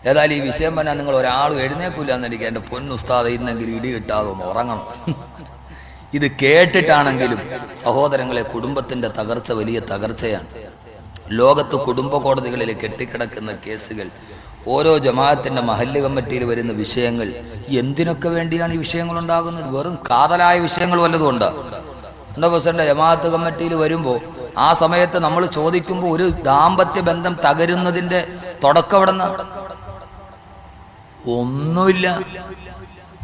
ഏതായാലും ഈ വിഷയം പറഞ്ഞാൽ നിങ്ങൾ ഒരാളും എഴുന്നേക്കില്ല എന്നെനിക്ക് എൻ്റെ പൊന്നുസ്താദ് ഇന്നെങ്കിലും ഇടി കിട്ടാതെ ഒന്ന് ഉറങ്ങണം. ഇത് കേട്ടിട്ടാണെങ്കിലും സഹോദരങ്ങളെ, കുടുംബത്തിന്റെ തകർച്ച വലിയ തകർച്ചയാണ്. ലോകത്ത് കുടുംബ കോടതികളിൽ കെട്ടിക്കിടക്കുന്ന കേസുകൾ, ഓരോ ജമാഅത്തിന്റെ മഹല്ല് കമ്മിറ്റിയിൽ വരുന്ന വിഷയങ്ങൾ, എന്തിനൊക്കെ വേണ്ടിയാണ് ഈ വിഷയങ്ങൾ ഉണ്ടാകുന്നത്? വെറും കാതലായ വിഷയങ്ങൾ വല്ലതും ഉണ്ടോ? എൻ്റെ പ്രസിഡന്റ് ജമാഅത്ത് കമ്മിറ്റിയിൽ വരുമ്പോൾ ആ സമയത്ത് നമ്മൾ ചോദിക്കുമ്പോൾ ഒരു ദാമ്പത്യ ബന്ധം തകരുന്നതിന്റെ തുടക്കം എവിടെ നിന്നാ? ഒന്നുമില്ല.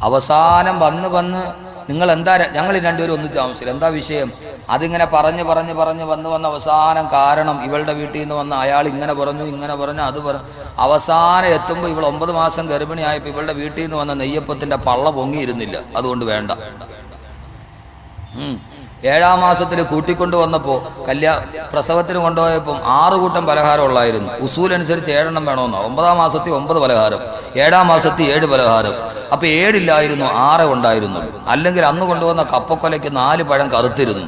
അവസാനം വന്ന് നിങ്ങൾ എന്താ, ഞങ്ങൾ രണ്ടുപേരും ഒന്നിച്ച് താമസിച്ചില്ല, എന്താ വിഷയം? അതിങ്ങനെ പറഞ്ഞ് വന്ന് അവസാനം കാരണം ഇവളുടെ വീട്ടിൽ നിന്ന് വന്ന് അയാൾ ഇങ്ങനെ പറഞ്ഞു അത് പറഞ്ഞു. അവസാനം എത്തുമ്പോൾ ഇവൾ 9 മാസം ഗർഭിണിയായപ്പോൾ ഇവളുടെ വീട്ടിൽ നിന്ന് വന്ന നെയ്യപ്പത്തിന്റെ പള്ള പൊങ്ങിയിരുന്നില്ല, അതുകൊണ്ട് വേണ്ട. 7-ാം മാസത്തിൽ കൂട്ടിക്കൊണ്ടു വന്നപ്പോൾ പ്രസവത്തിന് കൊണ്ടുപോയപ്പോൾ 6 കൂട്ടം പലഹാരം ഉള്ളായിരുന്നു. ഉസൂൽ അനുസരിച്ച് 7 എണ്ണം വേണമെന്നോ. 9-ാം മാസത്തിൽ 9 പലഹാരം, 7-ാം മാസത്തിൽ 7 പലഹാരം. അപ്പൊ 7 ഇല്ലായിരുന്നു, 6 ഉണ്ടായിരുന്നുള്ളൂ. അല്ലെങ്കിൽ അന്ന് കൊണ്ടുവന്ന കപ്പക്കൊലയ്ക്ക് 4 പഴം കറുത്തിരുന്നു.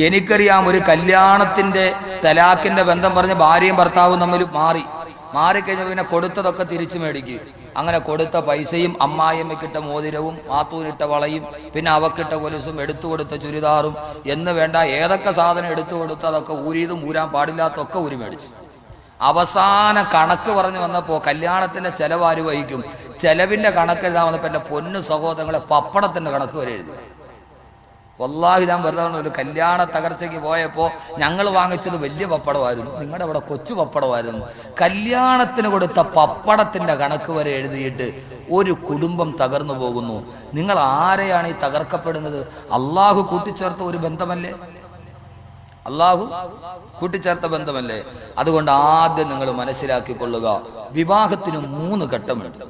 എനിക്കറിയാം, ഒരു കല്യാണത്തിന്റെ തലാഖിന്റെ ബന്ധം പറഞ്ഞ് ഭാര്യയും ഭർത്താവും തമ്മിൽ മാറിക്കഴിഞ്ഞ പിന്നെ കൊടുത്തതൊക്കെ തിരിച്ചു മേടിക്കും. അങ്ങനെ കൊടുത്ത പൈസയും അമ്മായിയമ്മയ്ക്കിട്ട മോതിരവും മാത്തൂരിട്ട വളയും പിന്നെ അവക്കിട്ട കൊലുസും എടുത്തു കൊടുത്ത ചുരിദാറും എന്ന് വേണ്ട ഏതൊക്കെ സാധനം എടുത്തു കൊടുത്ത് അതൊക്കെ ഊരിയതും ഊരാൻ പാടില്ലാത്തൊക്കെ ഊരി മേടിച്ചു. അവസാന കണക്ക് പറഞ്ഞു വന്നപ്പോൾ കല്യാണത്തിന്റെ ചെലവാര് വഹിക്കും? ചെലവിന്റെ കണക്ക് എഴുതാൻ വന്നപ്പോൾ എൻ്റെ പൊന്നു സഹോദരങ്ങളെ, പപ്പടത്തിന്റെ കണക്ക് വരെ എഴുതി. വല്ലാഹി ഞാൻ വെറുതെ ഒരു കല്യാണ തകർച്ചയ്ക്ക് പോയപ്പോൾ ഞങ്ങൾ വാങ്ങിച്ചത് വലിയ പപ്പടമായിരുന്നു, നിങ്ങളുടെ അവിടെ കൊച്ചു പപ്പടമായിരുന്നു. കല്യാണത്തിന് കൊടുത്ത പപ്പടത്തിന്റെ കണക്ക് വരെ എഴുതിയിട്ട് ഒരു കുടുംബം തകർന്നു പോകുന്നു. നിങ്ങൾ ആരെയാണ് ഈ തകർക്കപ്പെടുന്നത്? അള്ളാഹു കൂട്ടിച്ചേർത്ത ഒരു ബന്ധമല്ലേ? അള്ളാഹു കൂട്ടിച്ചേർത്ത ബന്ധമല്ലേ? അതുകൊണ്ട് ആദ്യം നിങ്ങൾ മനസ്സിലാക്കിക്കൊള്ളുക, വിവാഹത്തിന് 3 ഘട്ടമുണ്ട്.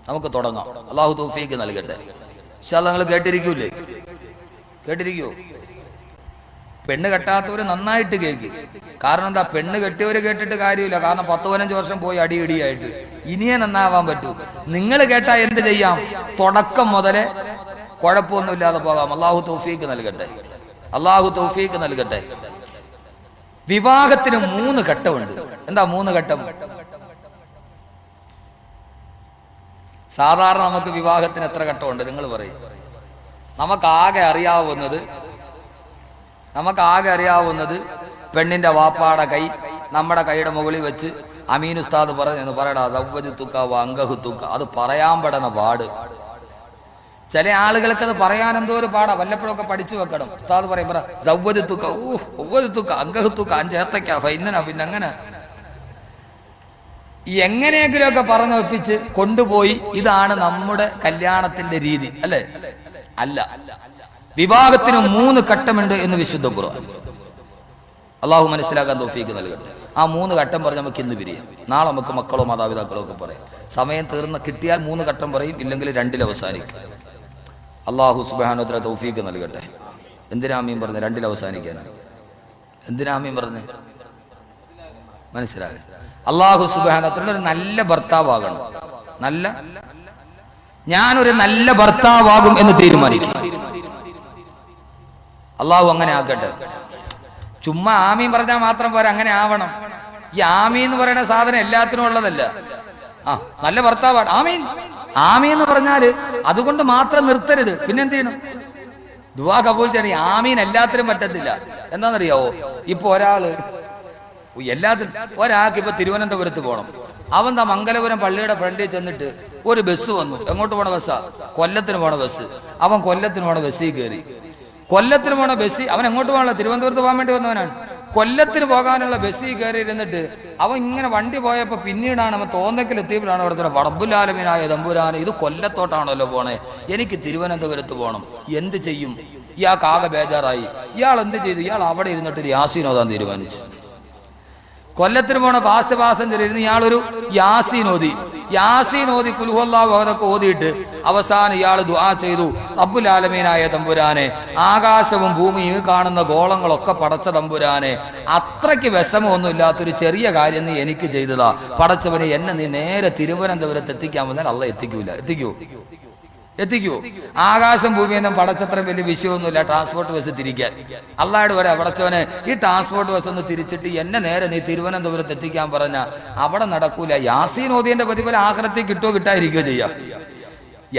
നമുക്ക് തുടങ്ങാം. അള്ളാഹു തൗഫീഖ് നൽകട്ടെ. ഇൻഷാ അല്ലാഹ് നിങ്ങൾ കേട്ടിരിക്കൂലേ? കേട്ടിരിക്കോ? പെണ്ണ് കെട്ടാത്തവര് നന്നായിട്ട് കേൾക്കും. കാരണം എന്താ? പെണ്ണ് കെട്ടിയവര് കേട്ടിട്ട് കാര്യമില്ല. കാരണം 10-15 വർഷം പോയി അടിയിടിയായിട്ട് ഇനിയേ നന്നാവാൻ പറ്റൂ. നിങ്ങൾ കേട്ടാ എന്ത് ചെയ്യാം? തുടക്കം മുതലേ കുഴപ്പമൊന്നുമില്ലാതെ പോകാം. അള്ളാഹു തൗഫീഖ് നൽകട്ടെ. അള്ളാഹു തൗഫീഖ് നൽകട്ടെ. വിവാഹത്തിന് 3 ഘട്ടമുണ്ട്. എന്താ 3 ഘട്ടം? സാധാരണ നമുക്ക് വിവാഹത്തിന് എത്ര ഘട്ടമുണ്ട് നിങ്ങൾ പറയും? നമുക്കാകെ അറിയാവുന്നത് പെണ്ണിന്റെ വാപ്പാടെ കൈ നമ്മുടെ കൈയുടെ മുകളിൽ വെച്ച് അമീൻ ഉസ്താദ് പറഞ്ഞു പറയടാ ദവ്വജുത്തുക്ക അങ്കഹുത്തുക്ക. അത് പറയാൻ പെടുന്ന പാട്. ചില ആളുകൾക്ക് അത് പറയാൻ എന്തോ ഒരു പാടാ. വല്ലപ്പോഴൊക്കെ പഠിച്ചു വെക്കണം. ഉസ്താദ് പറയും പറ ദവ്വജുത്തുക്ക ഒവ്വജുത്തുക്ക അങ്കഹുത്തുക്ക 5 ഏത്തക്ക ഫൈനനാ. പിന്നെ അങ്ങനെ എങ്ങനെയെങ്കിലുമൊക്കെ പറഞ്ഞു ഒപ്പിച്ച് കൊണ്ടുപോയി. ഇതാണ് നമ്മുടെ കല്യാണത്തിന്റെ രീതി അല്ലേ? അല്ല. വിവാഹത്തിന് 3 ഘട്ടമുണ്ട് എന്ന് വിശുദ്ധ ഖുർആൻ. അള്ളാഹു മനസ്സിലാക്കാൻ തൗഫീഖ് നൽകട്ടെ. ആ 3 ഘട്ടം പറഞ്ഞ് നമുക്ക് ഇന്ന് പിരിയാം. നാളെ നമുക്ക് മക്കളോ മാതാപിതാക്കളോ ഒക്കെ പറയാം. സമയം കിട്ടിയാൽ 3 ഘട്ടം പറയും, ഇല്ലെങ്കിൽ 2-ൽ അവസാനിക്കും. അള്ളാഹു സുബ്ഹാനഹു വ തആല തൗഫീഖ് നൽകട്ടെ. എന്തിനാ ആമീൻ പറഞ്ഞ്? 2-ൽ അവസാനിക്കാനാണ്. എന്തിനാ ആമീൻ പറഞ്ഞ്? മനസ്സിലാകും. അള്ളാഹു സുബ്ഹാനഹു വ തആല ഒരു നല്ല ഭർത്താവാകണം. ഞാനൊരു നല്ല ഭർത്താവാകും എന്ന് തീരുമാനിക്കും. അള്ളാഹു അങ്ങനെ ആക്കട്ടെ. ചുമ്മാ ആമീൻ പറഞ്ഞാൽ മാത്രം പോരാ, അങ്ങനെ ആവണം. ഈ ആമീൻ എന്ന് പറയുന്ന സാധനം എല്ലാത്തിനും ഉള്ളതല്ല. നല്ല ഭർത്താവാണ് ആമീൻ എന്ന് പറഞ്ഞാല് അതുകൊണ്ട് മാത്രം നിർത്തരുത്. പിന്നെന്ത് ചെയ്യണം? ദുആ കബൂൽ ചെയ്യണം. ആമീൻ എല്ലാത്തിനും പറ്റത്തില്ല. എന്താണെന്നറിയാവോ? ഇപ്പൊ ഒരാൾക്ക് ഇപ്പൊ തിരുവനന്തപുരത്ത് പോകണം. അവൻ മംഗലപുരം പള്ളിയുടെ ഫ്രണ്ടിൽ ചെന്നിട്ട് ഒരു ബസ് വന്നു. എങ്ങോട്ട് പോണ ബസ്സാ? കൊല്ലത്തിന് പോണ ബസ്. അവൻ കൊല്ലത്തിന് പോണ ബസ്സിൽ കയറി. കൊല്ലത്തിന് പോണ ബസ്സിൽ അവൻ എങ്ങോട്ട് പോകണല്ലോ? തിരുവനന്തപുരത്ത് പോകാൻ വേണ്ടി വന്നവനാണ്. കൊല്ലത്തിന് പോകാനുള്ള ബസ്സിൽ കയറി ഇരുന്നിട്ട് അവൻ ഇങ്ങനെ വണ്ടി പോയപ്പോ പിന്നീടാണ് അവൻ തോന്നക്കിലെത്തിയപ്പോഴാണ് അവിടുത്തെ റബ്ബുൽ ആലമീനായ തമ്പുരാനെ, ഇത് കൊല്ലത്തോട്ടാണല്ലോ പോണേ, എനിക്ക് തിരുവനന്തപുരത്ത് പോകണം, എന്ത് ചെയ്യും? ഇയാൾക്ക് ആകെ ബേജാറായി. ഇയാൾ എന്ത് ചെയ്തു? ഇയാൾ അവിടെ ഇരുന്നിട്ട് യാസീൻ ഓതാൻ തീരുമാനിച്ചു. കൊല്ലത്തിന് പോണ ഫാസ്റ്റ് പാസഞ്ചർ ഇരുന്ന് ഇയാളൊരു യാസീൻ ഓതി കുൽഹുവല്ലാഹു അഹദൊക്കെ ഓതിയിട്ട് അവസാനം ഇയാൾ ദുആ ചെയ്തു, റബ്ബുൽ ആലമീനായ തമ്പുരാനെ, ആകാശവും ഭൂമിയും കാണുന്ന ഗോളങ്ങളൊക്കെ പടച്ച തമ്പുരാനെ, അത്രയ്ക്ക് വിഷമമൊന്നും ഇല്ലാത്തൊരു ചെറിയ കാര്യം നീ എനിക്ക് ചെയ്തതാ. പടച്ചവനെ, എന്നെ നീ നേരെ തിരുവനന്തപുരത്ത് എത്തിക്കാൻ വന്നാൽ അള്ളാഹ് എത്തിക്കൂ? എത്തിക്കുവോ? ആകാശം ഭൂമിയൊന്നും പടച്ചത്രയും വലിയ വിഷയമൊന്നുമില്ല ട്രാൻസ്പോർട്ട് ബസ് തിരിക്കാൻ. അള്ളാഹുവോട് പറയാം, പടച്ചോനെ ഈ ട്രാൻസ്പോർട്ട് ബസ് ഒന്ന് തിരിച്ചിട്ട് എന്നെ നേരെ നീ തിരുവനന്തപുരത്ത് എത്തിക്കാൻ പറഞ്ഞ അവിടെ നടക്കൂല. യാസീൻ ഓതിയന്റെ പ്രതിഫലം ആഖിറത്തിൽ കിട്ടുമോ കിട്ടാതിരിക്കുകയോ ചെയ്യാം.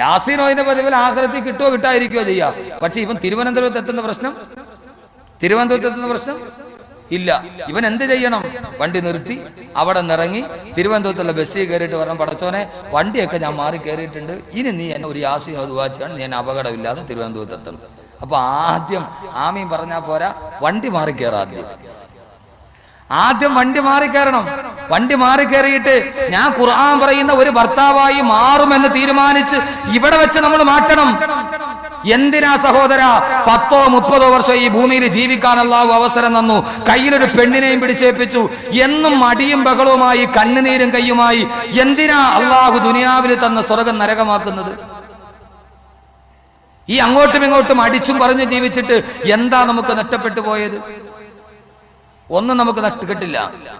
യാസീൻ ഓതിന്റെ പ്രതിഫലം ആഖിറത്തിൽ കിട്ടുമോ കിട്ടാതിരിക്കുകയോ ചെയ്യാം. പക്ഷെ ഇവൻ തിരുവനന്തപുരത്ത് എത്തുന്ന പ്രശ്നം ഇല്ല. ഇവൻ എന്ത് ചെയ്യണം? വണ്ടി നിർത്തി അവിടെ നിറങ്ങി തിരുവനന്തപുരത്തുള്ള ബസ്സിൽ കയറിയിട്ട് പറഞ്ഞു, പടച്ചോനെ വണ്ടിയൊക്കെ ഞാൻ മാറി കയറിയിട്ടുണ്ട്, ഇനി നീ എന്നെ ഒരു യാസീൻ ഓതുവാച്ചാണ് ഞാൻ അപകടമില്ലാതെ തിരുവനന്തപുരത്ത് എത്തണം. അപ്പൊ ആദ്യം ആമീൻ പറഞ്ഞാൽ പോരാ, വണ്ടി മാറി കയറാം. ആദ്യം വണ്ടി മാറി കയറണം. വണ്ടി മാറി കയറിയിട്ട് ഞാൻ ഖുർആൻ പറയുന്ന ഒരു ഭർത്താവായി മാറുമെന്ന് തീരുമാനിച്ച് ഇവിടെ വെച്ച് നമ്മൾ മാറ്റണം. എന്തിനാ സഹോദര 10-30 വർഷം ഈ ഭൂമിയിൽ ജീവിക്കാൻ അല്ലാഹു അവസരം തന്നു, കയ്യിലൊരു പെണ്ണിനെയും പിടിച്ചേൽപ്പിച്ചു, എന്നും അടിയും ബഹളവുമായി കണ്ണുനീരും കയ്യുമായി എന്തിനാ അല്ലാഹു ദുനിയാവിൽ തന്ന സ്വർഗം നരകമാക്കുന്നത്? ഈ അങ്ങോട്ടും ഇങ്ങോട്ടും അടിച്ചും പറഞ്ഞ് ജീവിച്ചിട്ട് എന്താ നമുക്ക് നഷ്ടപ്പെട്ടു പോയത്? ഒന്നും നമുക്ക് നഷ്ടപ്പെട്ടില്ല.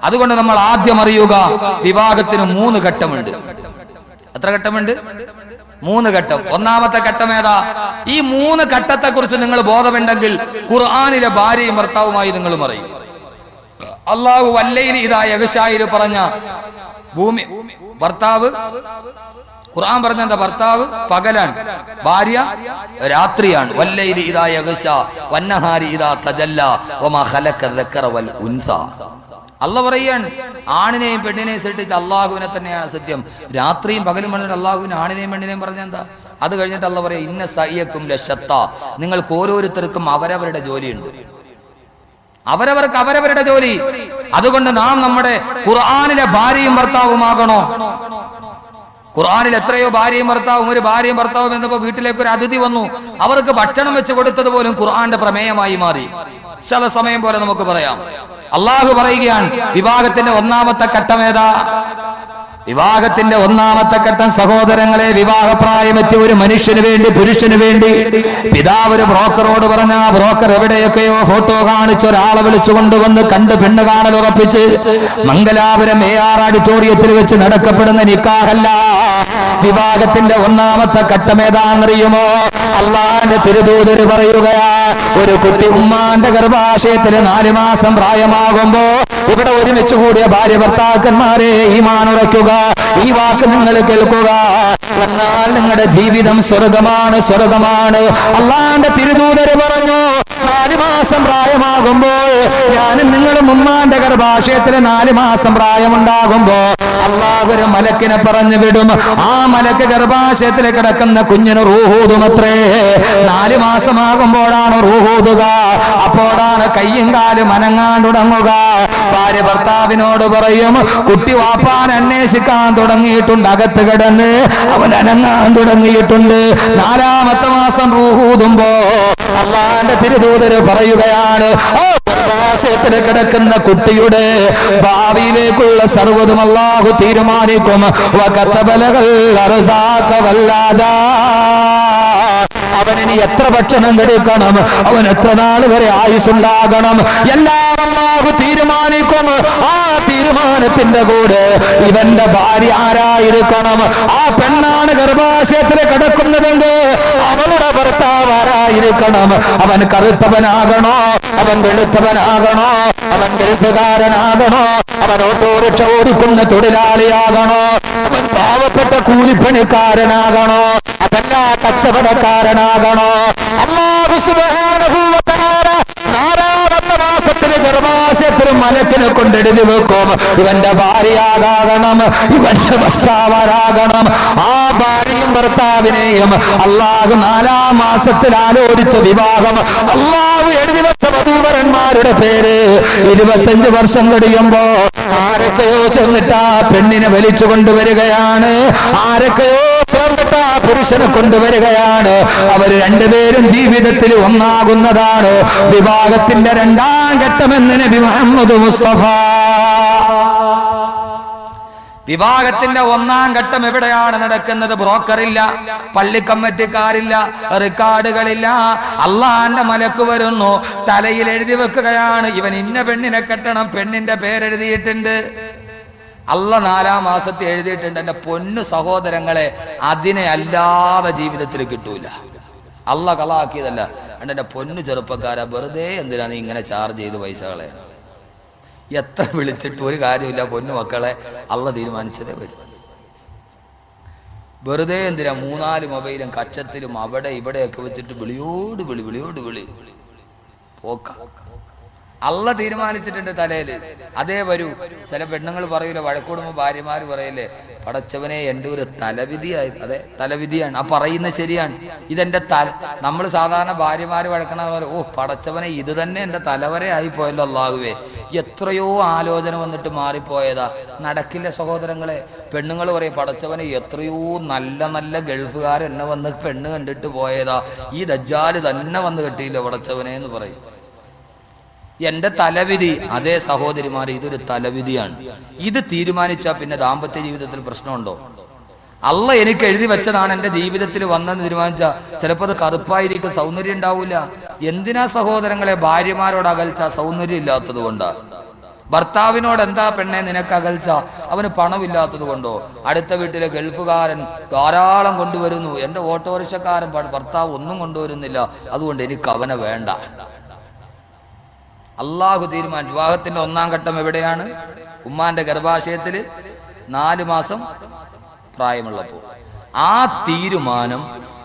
അതുകൊണ്ട് നമ്മൾ ആദ്യം അറിയുക, വിവാഹത്തിന് 3 ഘട്ടമുണ്ട്. എത്ര ഘട്ടമുണ്ട്? 3 ഘട്ടം. ഒന്നാമത്തെ ഘട്ടം ഏതാ? ഈ 3 ഘട്ടത്തെ കുറിച്ച് നിങ്ങൾ ബോധമുണ്ടെങ്കിൽ ഖുർആനിലെ ഭാര്യയും ഭർത്താവുമായി നിങ്ങൾ പറയും. അല്ലാഹു വല്ലൈലി ഇദാ യഗ്ശായിൽ പറഞ്ഞ ഭൂമി ഭർത്താവ്, ഖുർആൻ പറഞ്ഞ എന്താ? ഭർത്താവ് പകലാണ്, ഭാര്യ രാത്രിയാണ്. വല്ലൈലി ഇദാ യഗ്ശാ വന്നഹാരി ഇദാ തജല്ലാ വമാ ഖലഖ ദക്കറ വൽ ഉൻസ. അല്ലാഹു പറയാണ്, ആണിനെയും പെണ്ണിനെയും സൃഷ്ടിച്ച അല്ലാഹുവിനെ തന്നെയാണ് സത്യം. രാത്രിയും പകലും പറഞ്ഞിട്ട് അല്ലാഹുവിനെ ആണിനെയും പെണ്ണിനെയും പറഞ്ഞ എന്താ? അത് കഴിഞ്ഞിട്ട് അല്ലാഹു പറയാ, ഇന്ന സയ്യക്കും ലശത്ത, നിങ്ങൾക്ക് ഓരോരുത്തർക്കും അവരവരുടെ ജോലിയുണ്ട്, അവരവർക്ക് അവരവരുടെ ജോലി. അതുകൊണ്ട് നാം നമ്മുടെ ഖുർആനിലെ ഭാര്യയും ഭർത്താവുമാകണോ? ഖുർആനിൽ എത്രയോ ഭാര്യയും ഭർത്താവും, ഒരു ഭാര്യയും ഭർത്താവും എന്നപ്പോ വീട്ടിലേക്ക് ഒരു അതിഥി വന്നു, അവർക്ക് ഭക്ഷണം വെച്ച് കൊടുത്തത് പോലും ഖുർആന്റെ പ്രമേയമായി മാറി. ചില സമയം പോലെ നമുക്ക് പറയാം. അള്ളാഹു പറയുകയാണ്, വിവാഹത്തിന്റെ ഒന്നാമത്തെ ഘട്ടം ഏതാ? വിവാഹത്തിന്റെ ഒന്നാമത്തെ ഘട്ടം സഹോദരങ്ങളെ, വിവാഹപ്രായമെത്തിയ ഒരു മനുഷ്യന് വേണ്ടി, പുരുഷന് വേണ്ടി പിതാവ് ഒരു ബ്രോക്കറോട് പറഞ്ഞ, ബ്രോക്കർ എവിടെയൊക്കെയോ ഫോട്ടോ കാണിച്ച് ഒരാളെ വിളിച്ചു കൊണ്ടുവന്ന് കണ്ട് പെണ്ണ് കാണൽ ഉറപ്പിച്ച് മംഗലാപുരം AR ഓഡിറ്റോറിയത്തിൽ വെച്ച് നടക്കപ്പെടുന്ന നിക്കാഹല്ല. വിവാഹത്തിന്റെ ഒന്നാമത്തെ ഘട്ടം ഏതാണെന്നറിയുമോ? അള്ളാന്റെ തിരുദൂതര് പറയുകയാ, ഒരു കുട്ടി ഉമ്മാന്റെ ഗർഭാശയത്തിൽ 4 മാസം പ്രായമാകുമ്പോ ഇവിടെ ഒരുമിച്ച് കൂടിയ ഭാര്യ ഭർത്താക്കന്മാരെ ഈമാൻ ഉറയ്ക്കുക, ഈ വാക്ക് നിങ്ങൾ കേൾക്കുക, എന്നാൽ നിങ്ങളുടെ ജീവിതം സ്വർഗമാണ്, സ്വർഗമാണ്. അള്ളാന്റെ തിരുദൂതര് പറഞ്ഞു, 4 മാസം പ്രായമാകുമ്പോൾ ഞാനും നിങ്ങളും ഉമ്മാന്റെ ഗർഭാശയത്തിൽ 4 മാസം പ്രായമുണ്ടാകുമ്പോ അള്ളാഹു ഒരു മലക്കിനെ പറഞ്ഞു വിടും. ആ മലക്ക് ഗർഭാശയത്തിൽ കിടക്കുന്ന കുഞ്ഞിന് റൂഹൂതുമത്രേ. 4 മാസമാകുമ്പോഴാണ് റൂഹൂതുക. അപ്പോഴാണ് കയ്യും കാലും അനങ്ങാൻ തുടങ്ങുക. ഭാര്യ ഭർത്താവിനോട് പറയും, കുട്ടി വാപ്പാൻ അന്വേഷിക്കാൻ തുടങ്ങിയിട്ടുണ്ട്, അകത്ത് കിടന്ന് അവൻ അനങ്ങാൻ തുടങ്ങിയിട്ടുണ്ട്. 4ാമത്തെ മാസം റൂഹൂതുമ്പോ അള്ളാന്റെ തിരുദൂതര് പറയുകയാണ്, ഗർഭാശയത്തിൽ കിടക്കുന്ന കുട്ടിയുടെ ഭാവിയിലേക്കുള്ള സർവ്വതും അല്ലാഹു തീരുമാനിക്കും. അവനിനി എത്ര ഭക്ഷണം കഴിക്കണം, അവൻ എത്ര നാൾ വരെ ആയുസ്സുണ്ടാകണം, എല്ലാം അല്ലാഹു തീരുമാനിക്കും. ആ തീരുമാനത്തിന്റെ കൂടെ ഇവന്റെ ഭാര്യ ആരായിരിക്കണം? ആ പെണ്ണാണ് ഗർഭാശയത്തിൽ കിടക്കുന്നതെങ്കിൽ അവളുടെ ഭർത്താവ് ആരായിരിക്കണം? അവൻ കറുത്തവനാകണോ? അവൻ വെളുത്തവനാകണോ? അവൻ ഗൾഫുകാരനാകണോ? അവൻ ഓട്ടോറിക്ഷ ഓടിക്കുന്ന തൊഴിലാളിയാകണോ? അവൻ പാവപ്പെട്ട കൂലിപ്പണിക്കാരനാകണോ? അതല്ല കച്ചവടക്കാരനാകണോ? അല്ലാഹു സുബ്ഹാനഹു വ തആല 4ാമത്തെ മാസത്തിലെ ഗർഭാശയത്തിൽ മലക്കിനെ കൊണ്ടെഴുതി വെക്കും, ഇവന്റെ ഭാര്യയാകണം, ഇവന്റെ ഭർത്താവരാകണം. ആ ഭാര്യയും ഭർത്താവിനെയും അല്ലാഹു 4ാം മാസത്തിൽ ആലോചിച്ച വിവാഹം അല്ലാഹു എഴുതി വെച്ച വധൂവരന്മാരുടെ പേര് 25 വർഷം കഴിയുമ്പോ ആരൊക്കെയോ ചെന്നിട്ട് ആ പെണ്ണിനെ വലിച്ചു കൊണ്ടുവരികയാണ്, ആരൊക്കെയോ ചേർന്നിട്ട് ആ പുരുഷനെ കൊണ്ടുവരികയാണ്. അവര് രണ്ടുപേരും ജീവിതത്തിൽ ഒന്നാകുന്നതാണ് വിവാഹത്തിന്റെ 2ാം ഘട്ടമെന്ന് നബി മുഹമ്മദ് മുസ്തഫ. വിവാഹത്തിന്റെ 1ാം ഘട്ടം എവിടെയാണ് നടക്കുന്നത്? ബ്രോക്കറില്ല, പള്ളി കമ്മിറ്റിക്കാരില്ല, റെക്കോർഡുകളില്ല. അള്ളാന്റെ മലക്ക് വരുന്നു, തലയിൽ എഴുതി വെക്കുകയാണ്, ഇവൻ ഇന്ന പെണ്ണിനെ കെട്ടണം, പെണ്ണിന്റെ പേരെഴുതിയിട്ടുണ്ട്. അള്ള 4-ാം മാസത്തിൽ എഴുതിയിട്ടുണ്ട്, എൻ്റെ പൊന്നു സഹോദരങ്ങളെ, അതിനെ അല്ലാതെ ജീവിതത്തിൽ കിട്ടൂല. അള്ള കളാക്കിയതല്ല. എൻ്റെ പൊന്നു ചെറുപ്പക്കാരാ, വെറുതെ എന്തിനാ നീ ഇങ്ങനെ ചാർജ് ചെയ്ത് പൈസകളെ? എത്ര വിളിച്ചിട്ട് ഒരു കാര്യമില്ല പൊന്നു മക്കളെ, അള്ള തീരുമാനിച്ചതേ വരും. വെറുതെ എന്തിനാ 3-4 മൊബൈലും കച്ചത്തിലും അവിടെ ഇവിടെയൊക്കെ വെച്ചിട്ട് വിളിയോട് വിളി പോക്ക. അള്ള തീരുമാനിച്ചിട്ടുണ്ട് തലയില്, അതേ വരൂ. ചില പെണ്ണുങ്ങൾ പറയൂല, വഴക്കൂടുമ്പോൾ ഭാര്യമാര് പറയല്ലേ, പടച്ചവനെ എൻ്റെ ഒരു തലവിധിയായി. അതെ, തലവിധിയാണ്. ആ പറയുന്നത് ശരിയാണ്. ഇതെന്റെ നമ്മൾ സാധാരണ ഭാര്യമാര് വഴക്കണ പോലെ, ഓ പടച്ചവനെ ഇത് തന്നെ എൻ്റെ തലവരെ ആയിപ്പോയല്ലോ അള്ളാഹുവേ. എത്രയോ ആലോചന വന്നിട്ട് മാറിപ്പോയതാ. നടക്കില്ല സഹോദരങ്ങളെ. പെണ്ണുങ്ങൾ പറയും, പടച്ചവനെ എത്രയോ നല്ല നല്ല ഗൾഫുകാർ എന്നെ വന്ന് പെണ്ണ് കണ്ടിട്ട് പോയതാ, ഈ ദജ്ജാല് തന്നെ വന്ന് കെട്ടിയില്ല പടച്ചവനെ എന്ന് പറയും. എന്റെ തലവിധി. അതേ സഹോദരിമാരെ, ഇതൊരു തലവിധിയാണ്. ഇത് തീരുമാനിച്ചാൽ പിന്നെ ദാമ്പത്യ ജീവിതത്തിൽ പ്രശ്നമുണ്ടോ? അള്ള എനിക്ക് എഴുതി വെച്ചതാണ് എൻ്റെ ജീവിതത്തിൽ വന്നെന്ന് തീരുമാനിച്ചാൽ ചിലപ്പോൾ അത് കറുപ്പായിരിക്കും, സൗന്ദര്യം ഉണ്ടാവില്ല. എന്തിനാ സഹോദരങ്ങളെ ഭാര്യമാരോട് അകൽച്ച? സൗന്ദര്യം ഇല്ലാത്തത് കൊണ്ടാ. ഭർത്താവിനോട് എന്താ പെണ്ണെ നിനക്ക് അകൽച്ച? അവന് പണമില്ലാത്തത് കൊണ്ടോ? അടുത്ത വീട്ടിലെ ഗൾഫുകാരൻ ധാരാളം കൊണ്ടുവരുന്നു, എൻ്റെ ഓട്ടോറിക്ഷക്കാരൻ ഭർത്താവ് ഒന്നും കൊണ്ടുവരുന്നില്ല, അതുകൊണ്ട് എനിക്ക് അവനെ വേണ്ട. അള്ളാഹു തീരുമാനം. വിവാഹത്തിന്റെ 1-ാം ഘട്ടം എവിടെയാണ്? ഉമ്മാന്റെ ഗർഭാശയത്തിൽ 4 മാസം പ്രായമുള്ളപ്പോൾ. ആ തീരുമാനം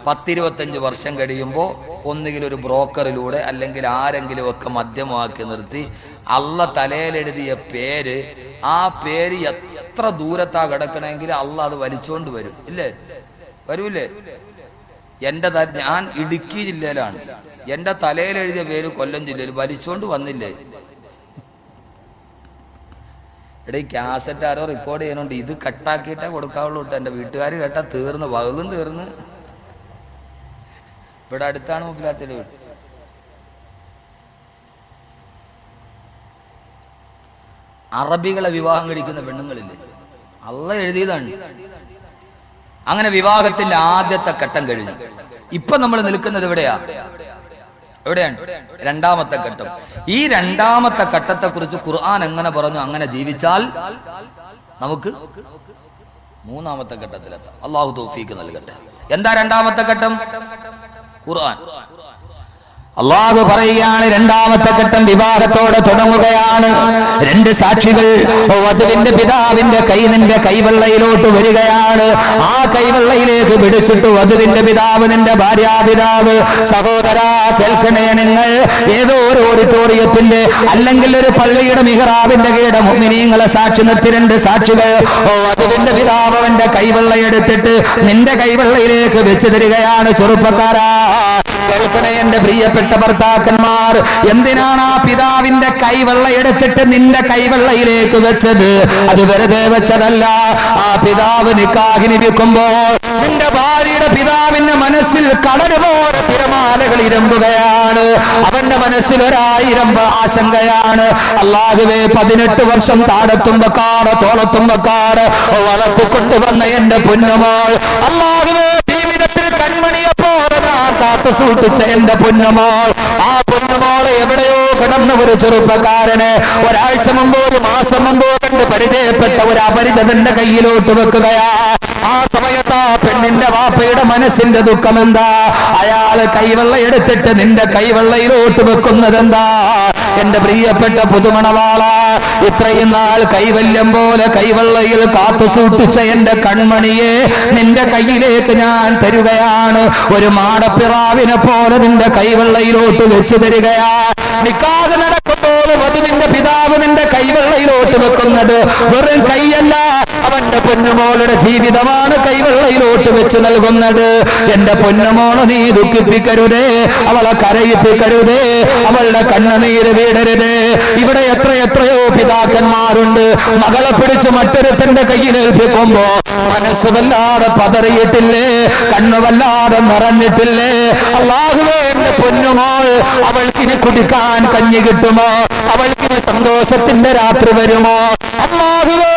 10-25 വർഷം കഴിയുമ്പോൾ ഒന്നുകിൽ ഒരു ബ്രോക്കറിലൂടെ അല്ലെങ്കിൽ ആരെങ്കിലും ഒക്കെ മധ്യമാക്കി നിർത്തി അള്ള തലയിലെഴുതിയ പേര്, ആ പേര് എത്ര ദൂരത്താ കിടക്കണമെങ്കിൽ അള്ള അത് വലിച്ചോണ്ട് വരും. ഇല്ലേ? വരൂല്ലേ? ഞാൻ ഇടുക്കി ജില്ലയിലാണ്, എന്റെ തലയിൽ എഴുതിയ പേര് കൊല്ലം ജില്ലയിൽ, വലിച്ചോണ്ട് വന്നില്ലേ? എടേ, കാസറ്റ് ആരോ റെക്കോർഡ് ചെയ്യുന്നുണ്ട്, ഇത് കട്ടാക്കിയിട്ടേ കൊടുക്കാവുള്ളൂ കേട്ടോ. എൻ്റെ വീട്ടുകാർ കേട്ടാ തീർന്ന്, വകലും തീർന്ന്. ഇവിടെ അടുത്താണ് മുപ്പിലാത്തിൻ്റെ വീട്. അറബികളെ വിവാഹം കഴിക്കുന്ന പെണ്ണുങ്ങളില്ലേ, അള്ള എഴുതിയതാണ്. അങ്ങനെ വിവാഹത്തിന്റെ ആദ്യത്തെ ഘട്ടം കഴിഞ്ഞു. ഇപ്പൊ നമ്മൾ നിൽക്കുന്നത് എവിടെയാണ്? 2-ാമത്തെ ഘട്ടം. ഈ 2-ാമത്തെ ഘട്ടത്തെ കുറിച്ച് ഖുർആൻ എങ്ങനെ പറഞ്ഞു? അങ്ങനെ ജീവിച്ചാൽ നമുക്ക് 3-ാമത്തെ ഘട്ടത്തിലെത്താം. അള്ളാഹു തൗഫീഖ് നൽകട്ടെ. എന്താ 2-ാമത്തെ ഘട്ടം? ഖുർആൻ അള്ളാഹു പറയുകയാണ്, 2-ാമത്തെ ഘട്ടം വിവാഹത്തോടെ തുടങ്ങുകയാണ്. 2 സാക്ഷികൾ, വധുവിന്റെ പിതാവിന്റെ കൈ നിന്റെ കൈവെള്ളയിലോട്ട് വരികയാണ്. ആ കൈവെള്ളയിലേക്ക് പിടിച്ചിട്ട് വധുവിന്റെ പിതാവ്, നിന്റെ ഭാര്യാപിതാവ്, സഹോദരാ കേൾക്കണേ, നിങ്ങൾ ഏതോ ഒരു ഓഡിറ്റോറിയത്തിന്റെ അല്ലെങ്കിൽ ഒരു പള്ളിയുടെ മിഹ്റാബിന്റെ കീഴെ മുഅ്മിനീങ്ങളെ സാക്ഷി നിർത്തി 2 സാക്ഷികൾ, വധുവിന്റെ പിതാവ് അവന്റെ കൈവെള്ളയെടുത്തിട്ട് നിന്റെ കൈവെള്ളയിലേക്ക് വെച്ച് തരികയാണ്. ചെറുപ്പക്കാരാ കേൾക്കണേ, എന്റെ പ്രിയപ്പെട്ട ഭർത്താക്കന്മാർ, എന്തിനാണ് ആ പിതാവിന്റെ കൈവെള്ള എടുത്തിട്ട് നിന്റെ കൈവെള്ളയിലേക്ക് വെച്ചത്? അത് വെറുതെ വെച്ചതല്ല. ആ പിതാവ് നിക്കാഹിന് വിൽക്കുമ്പോൾ നിന്റെ ഭാര്യയുടെ പിതാവിന്റെ മനസ്സിൽ കടലുപോലെ തിരമാലകൾ ഇരമ്പുകയാണ്. അവന്റെ മനസ്സിൽ 1000 ആശങ്കയാണ്. അല്ലാഹുവേ, 18 വർഷം താടത്തുമ്പക്കാട് തോളത്തുമ്പക്കാട് വളർത്തിക്കൊണ്ടുവന്ന എന്റെ പൊന്നുമോൾ, അല്ലാഹുവേ ജീവിതത്തിൽ കൺമണിയെ പോലെ കാത്തു സൂക്ഷിച്ച എന്റെ പൊന്നുമോൾ, ആ പൊന്നുമോളെ എവിടെയോ കിടന്ന ഒരു ചെറുപ്പക്കാരന് ഒരാഴ്ച മുമ്പോ 1 മാസം മുമ്പോ കണ്ട് പരിചയപ്പെട്ട ഒരു അപരിചിതന്റെ കയ്യിലോട്ട് വെക്കുകയാ. ആ സമയത്ത് ആ പെണ്ണിന്റെ വാപ്പയുടെ മനസ്സിന്റെ ദുഃഖം എന്താ? അയാള് കൈവെള്ള എടുത്തിട്ട് നിന്റെ കൈവെള്ളയിലോട്ട് വെക്കുന്നതെന്താ? എന്റെ പ്രിയപ്പെട്ട പുതുമണവാള, ഇത്രയും നാൾ കൈവല്യം പോലെ കൈവെള്ളയിൽ കാത്തു സൂക്ഷിച്ച എന്റെ കൺമണിയെ നിന്റെ കയ്യിലേക്ക് ഞാൻ തരുകയാണ്. ഒരു മാടപ്പിറാവിനെ പോലെ നിന്റെ കൈവെള്ളയിലോട്ട് വെച്ച് തരികയാ. നിക്കാഹ് നടക്കുമ്പോൾ വധുവിന്റെ പിതാവ് നിന്റെ കൈവെള്ളയിലോട്ട് വെക്കുന്നത് വെറും കൈയല്ല, അവന്റെ പൊന്നുമോളുടെ ജീവിതമാണ് കൈവെള്ളയിലോട്ട് വെച്ച് നൽകുന്നത്. എന്റെ പൊന്നുമോളെ നീ ദുഃഖിപ്പിക്കരുതേ, അവളെ കരയിപ്പിക്കരുതേ, അവളുടെ കണ്ണുനീര് വീടരുതേ. ഇവിടെ എത്രയോ പിതാക്കന്മാരുണ്ട്, മകളെ പിടിച്ച് മറ്റൊരുത്തന്റെ കയ്യിൽ ഏൽപ്പിക്കുമ്പോ മനസ്സ് വല്ലാതെ പതറിയിട്ടില്ലേ, കണ്ണു വല്ലാതെ നിറഞ്ഞിട്ടില്ലേ? അല്ലാഹുവേ, എന്റെ പൊന്നുമോൾ, അവൾക്കിനി കുടിക്കാൻ കഞ്ഞി കിട്ടുമോ? അവൾക്കിനി സന്തോഷത്തിന്റെ രാത്രി വരുമോ? അല്ലാഹുവേ,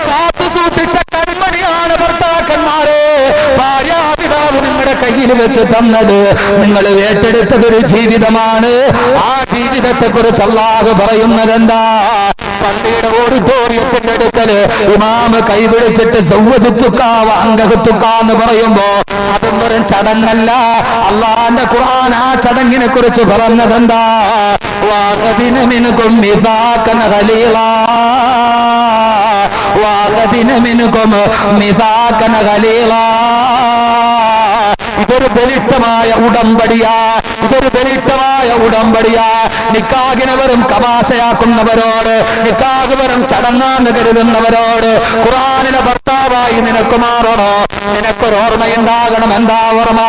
കാത്തു സൂക്ഷിച്ച കൺമണിയാണ് ഭർത്താക്കന്മാരെ ഭാര്യാപിതാവ് നിങ്ങളുടെ കയ്യിൽ വെച്ച് തന്നത്. നിങ്ങൾ ഏറ്റെടുത്തതൊരു ജീവിതമാണ്. ആ ജീവിതത്തെ കുറിച്ച് അല്ലാഹു പറയുന്നത് എന്താ? പള്ളിയുടെ ഓഡിറ്റോറിയത്തിന്റെ അടുക്കല് ഇമാമ് കൈപിടിച്ചിട്ട് എന്ന് പറയുമ്പോ അതും വെറും ചടങ്ങല്ല. അള്ളാന്റെ ഖുർആൻ ആ ചടങ്ങിനെ കുറിച്ച് പറഞ്ഞതെന്താ? വാഖദിന മിൻകും മിസാഖൻ ഖലീലാ, വാഖദിന മിൻകും മിസാഖൻ ഖലീലാ. ഇതൊരു ബലിഷ്ഠമായ ഉടമ്പടിയാ, ഇതൊരു ബലിഷ്ഠമായ ഉടമ്പടിയാ. നിക്കാഹിനെ വെറും തമാശയാക്കുന്നവരോട്, നിക്കാഹ് വെറും ചടങ്ങാന്ന് കരുതുന്നവരോട് ഖുർആനിലെ ഭർത്താവായി നിനക്ക് മാറണോ? നിനക്കൊരോർമ്മയുണ്ടാകണം. എന്താ ഓർമ്മ?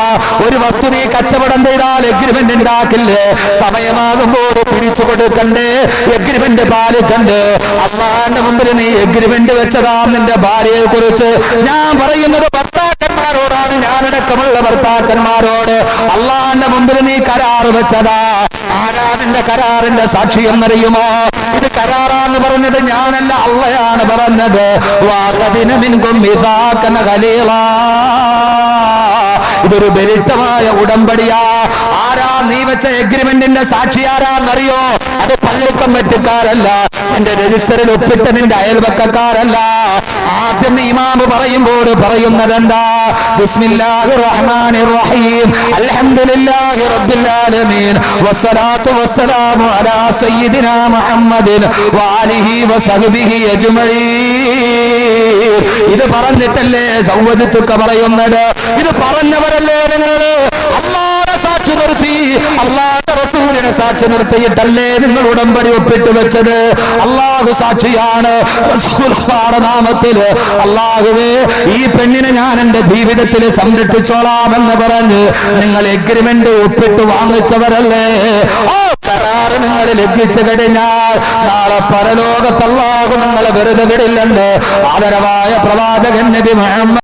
ഒരു വസ്തു നീ കച്ചവടം ചെയ്താൽ എഗ്രിമെന്റ് ഉണ്ടാക്കില്ലേ? സമയമാകുമ്പോൾ പിരിച്ചു കൊടുക്കണ്ടേ? എഗ്രിമെന്റ് പാലിക്കണ്ടേ? അള്ളാന്റെ മുമ്പിൽ നീ എഗ്രിമെന്റ് വെച്ചതാ നിന്റെ ഭാര്യയെ കുറിച്ച്. ഞാൻ പറയുന്നത് ഭർത്താക്കന്മാരോടാണ്, ഞാനടക്കമുള്ള ഭർത്താക്കന്മാരോട്. അള്ളാന്റെ മുമ്പിൽ നീ കരാറ് വെച്ചതാ. ആരാ നിന്റെ കരാറിന്റെ സാക്ഷി എന്നറിയുമോ? ഇത് കരാറാന്ന് പറഞ്ഞത് ഞാനല്ല, അള്ളയാണ് പറഞ്ഞത്. വാഖദിന മിൻകും മിസാഖൻ ഖലീലാ. ഇതൊരു ബലിഷ്ഠമായ ഉടമ്പടിയാ. ആരാ നീ വെച്ച എഗ്രിമെന്റിന്റെ സാക്ഷി ആരാന്നറിയോ? അത് പള്ളിക്കമ്മിറ്റിക്കാരല്ല, നിന്റെ രജിസ്റ്ററിൽ ഒപ്പിട്ട നിന്റെ അയൽവക്കക്കാരല്ല. ആദ്യം ഇമാമ് പറയുമ്പോൾ പറയുന്നതെന്താ? ബിസ്മില്ലാഹിർ റഹ്മാനിർ റഹീം, അൽഹംദുലില്ലാഹി റബ്ബിൽ ആലമീൻ, വസ്സലാത്തു വസ്സലാമു അലാ സയ്യിദിനാ മുഹമ്മദിൻ വആലിഹി വസഹ്ബിഹി അജ്മഈൻ. ഇത് പറഞ്ഞിട്ടല്ലേ സൗവദത്തുക പറയുന്നത്? ഇത് പറഞ്ഞവരല്ലേ നിങ്ങൾ? അല്ലാഹുവിനെ സാക്ഷി നിർത്തി, അല്ലാഹുവിന്റെ റസൂലിനെ സാക്ഷി നിർത്തിയിട്ടല്ലേ നിങ്ങൾ ഉടമ്പടി ഒപ്പിട്ട് വെച്ചത്? അല്ലാഹു സാക്ഷിയാണ്. റസൂലുള്ളാഹിയുടെ നാമത്തില് അല്ലാഹുവേ ഈ പെണ്ണിനെ ഞാൻ എന്റെ ജീവിതത്തിൽ സംരക്ഷിച്ചോളാമെന്ന് പറഞ്ഞ് നിങ്ങൾ എഗ്രിമെന്റ് ഒപ്പിട്ട് വാങ്ങിച്ചവരല്ലേ? കരാറ് നിങ്ങൾ ലംഘിച്ചു കഴിഞ്ഞാൽ നാളെ പരലോകത്ത് അല്ലാഹു നിങ്ങളെ വെറുതെ വിടില്ലെന്ന് ആദരവായ പ്രവാചകൻ നബി മുഹമ്മദ്